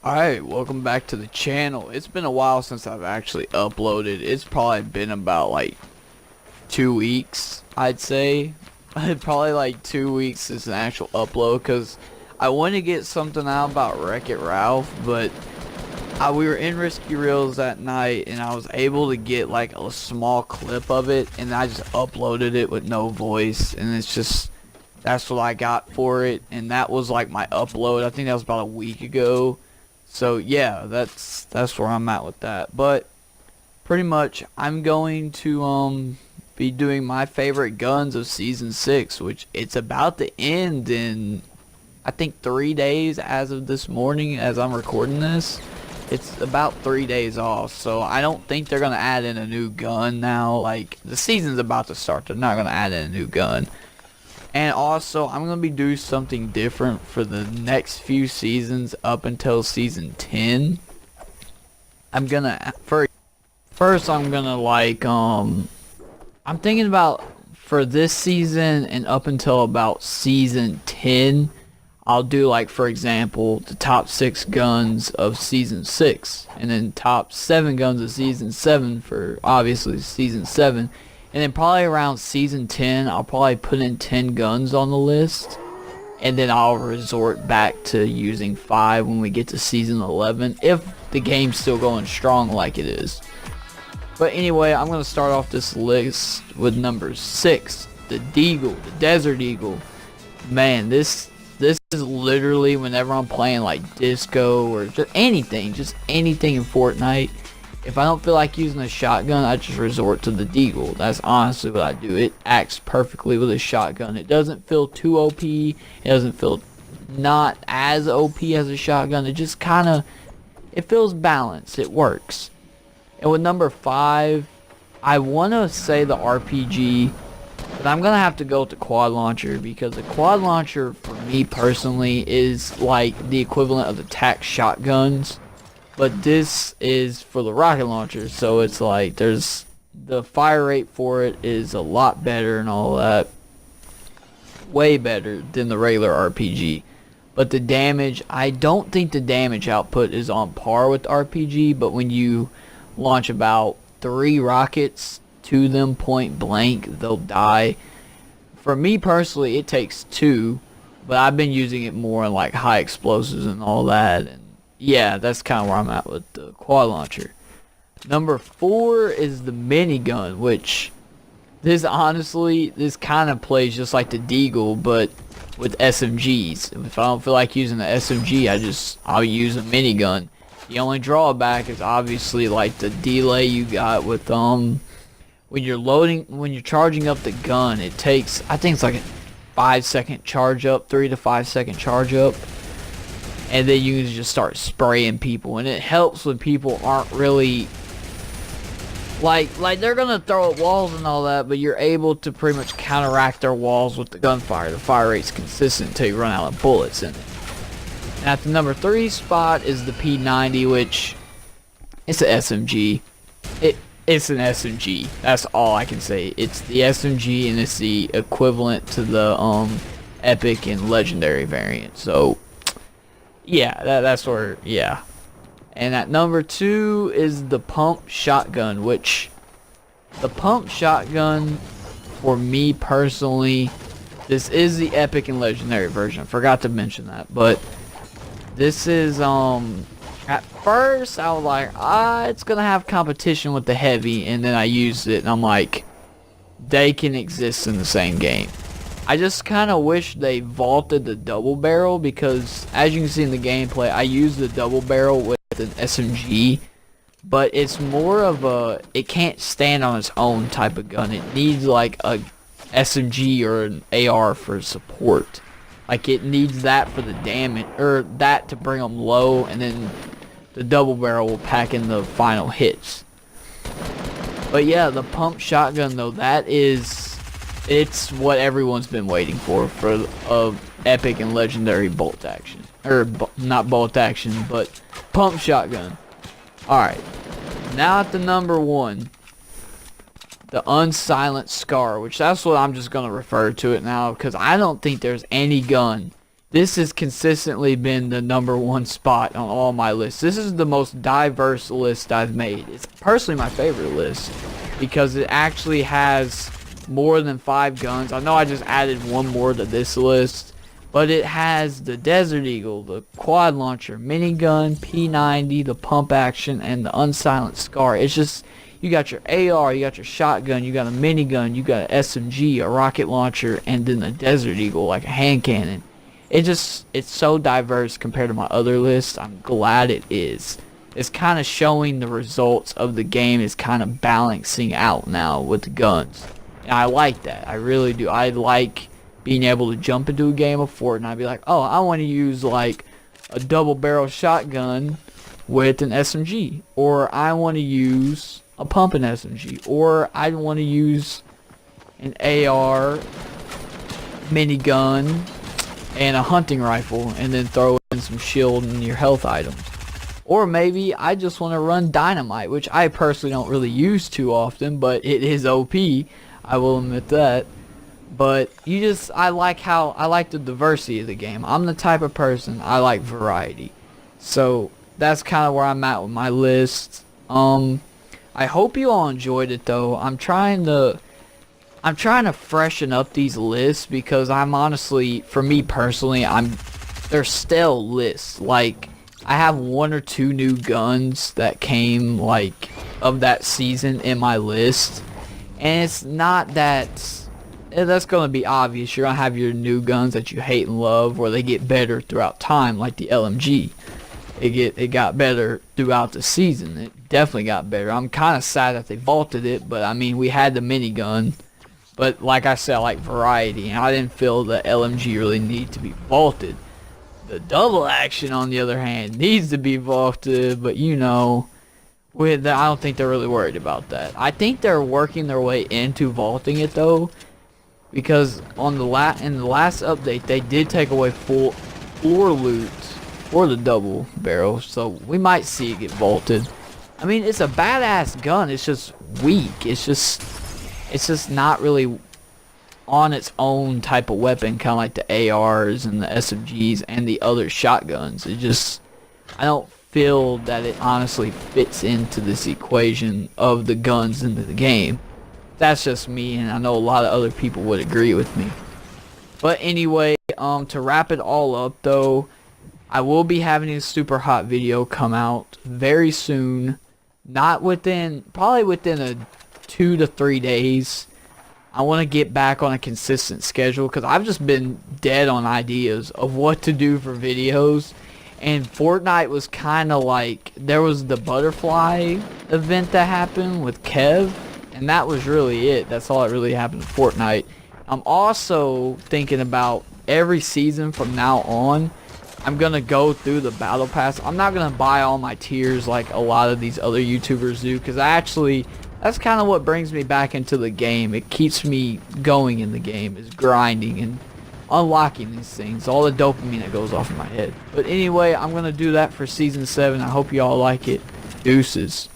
Alright, welcome back to the channel. It's been a while since I've actually uploaded. It's probably been about like 2 weeks, I'd say. Probably like 2 weeks since an actual upload, because I want to get something out about Wreck-It Ralph, but we were in Risky Reels that night and I was able to get like a small clip of it, and I just uploaded it with no voice, and it's just, that's what I got for it, and that was like my upload. I think that was about a week ago. So yeah, that's where I'm at with that. But pretty much I'm going to be doing my favorite guns of season 6, which it's about to end in I think 3 days as of this morning as I'm recording this. It's about 3 days off, so I don't think they're gonna add in a new gun now. Like, the season's about to start, they're not gonna add in a new gun. And also, I'm going to be doing something different for the next few seasons up until season 10. I'm going to, first I'm going to like, I'm thinking about for this season and up until about season 10, I'll do like, for example, the top 6 guns of season 6. And then top 7 guns of season 7 for, obviously, season 7. And then probably around season 10, I'll probably put in 10 guns on the list. And then I'll resort back to using 5 when we get to season 11, if the game's still going strong like it is. But anyway, I'm going to start off this list with number 6, the Deagle, the Desert Eagle. Man, this is literally whenever I'm playing like disco or just anything in Fortnite. If I don't feel like using a shotgun, I just resort to the Deagle. That's honestly what I do. It acts perfectly with a shotgun. It doesn't feel too OP. It doesn't feel not as OP as a shotgun. It just kind of, it feels balanced. It works. And with number 5, I want to say the RPG, but I'm going to have to go with the quad launcher, because the quad launcher, for me personally, is like the equivalent of the tac shotguns. But this is for the rocket launcher, so it's like there's the fire rate for it is a lot better and all that. Way better than the regular RPG. But the damage, I don't think the damage output is on par with RPG, but when you launch about 3 rockets to them point blank, they'll die. For me personally, it takes 2, but I've been using it more in like high explosives and all that, and yeah, that's kind of where I'm at with the quad launcher. Number 4 is the minigun, which this honestly, this kind of plays just like the Deagle, but with SMGs. If I don't feel like using the SMG, I'll use a minigun. The only drawback is obviously like the delay you got with when you're charging up the gun. It takes, I think it's like a 5-second charge up, 3 to 5 second charge up. And then you can just start spraying people, and it helps when people aren't really like they're gonna throw at walls and all that, but you're able to pretty much counteract their walls with the gunfire. The fire rate's consistent until you run out of bullets in it. And at the number 3 spot is the P90, which it's an SMG. It's an SMG. That's all I can say. It's the SMG, and it's the equivalent to the epic and legendary variant. So yeah, that's where, yeah. And at number 2 is the pump shotgun, which the pump shotgun, for me personally, this is the epic and legendary version. I forgot to mention that, but this is, at first I was like, it's gonna have competition with the heavy, and then I used it and I'm like, they can exist in the same game. I just kind of wish they vaulted the double barrel, because as you can see in the gameplay, I use the double barrel with an SMG, but it's more of a, it can't stand on its own type of gun. It needs like a SMG or an AR for support. Like, it needs that for the damage, or that to bring them low, and then the double barrel will pack in the final hits. But yeah, the pump shotgun though, it's what everyone's been waiting for epic and legendary bolt action. Or, not bolt action, but pump shotgun. Alright, now at the number 1, the Unsilenced Scar, which that's what I'm just going to refer to it now, because I don't think there's any gun this has consistently been the #1 spot on all my lists. This is the most diverse list I've made. It's personally my favorite list because it actually has more than 5 guns. I know I just added one more to this list, but it has the Desert Eagle, the quad launcher, minigun, P90, the pump action, and the unsilenced Scar. It's just, you got your AR, you got your shotgun, you got a minigun, you got an SMG, a rocket launcher, and then the Desert Eagle, like a hand cannon. It's so diverse compared to my other lists. I'm glad it is. It's kind of showing the results of the game is kind of balancing out now with the guns. And I like that. I really do. I like being able to jump into a game of Fortnite and be like, oh, I want to use like a double barrel shotgun with an SMG. Or I want to use a pumping SMG. Or I want to use an AR, minigun, and a hunting rifle, and then throw in some shield and your health items. Or maybe I just want to run dynamite, which I personally don't really use too often, but it is OP. I will admit that. But I like the diversity of the game. I'm the type of person, I like variety. So that's kind of where I'm at with my list. I hope you all enjoyed it though. I'm trying to freshen up these lists because I'm honestly, for me personally, they're stale lists. Like, I have 1 or 2 new guns that came like of that season in my list, and it's not that that's gonna be obvious. You're gonna have your new guns that you hate and love, where they get better throughout time, like the LMG. It got better throughout the season. It definitely got better. I'm kind of sad that they vaulted it, but I mean, we had the minigun. But like I said, I like variety, and I didn't feel the LMG really need to be vaulted. The double action, on the other hand, needs to be vaulted, but you know, I don't think they're really worried about that. I think they're working their way into vaulting it though, because in the last update, they did take away full floor loot for the double barrel, so we might see it get vaulted. I mean, it's a badass gun. It's just weak. It's just not really on its own type of weapon, kind of like the ARs and the SMGs and the other shotguns. I don't feel that it honestly fits into this equation of the guns into the game. That's just me, and I know a lot of other people would agree with me. But anyway, to wrap it all up though, I will be having a super hot video come out very soon. Probably within a 2 to 3 days. I want to get back on a consistent schedule because I've just been dead on ideas of what to do for videos, and Fortnite was kind of like, there was the butterfly event that happened with Kev, and that was really it. That's all that really happened in Fortnite. I'm also thinking about every season from now on, I'm gonna go through the battle pass. I'm not gonna buy all my tiers like a lot of these other YouTubers do, because that's kind of what brings me back into the game. It keeps me going in the game, is grinding and unlocking these things, all the dopamine that goes off in my head. But anyway, I'm going to do that for Season 7. I hope you all like it. Deuces.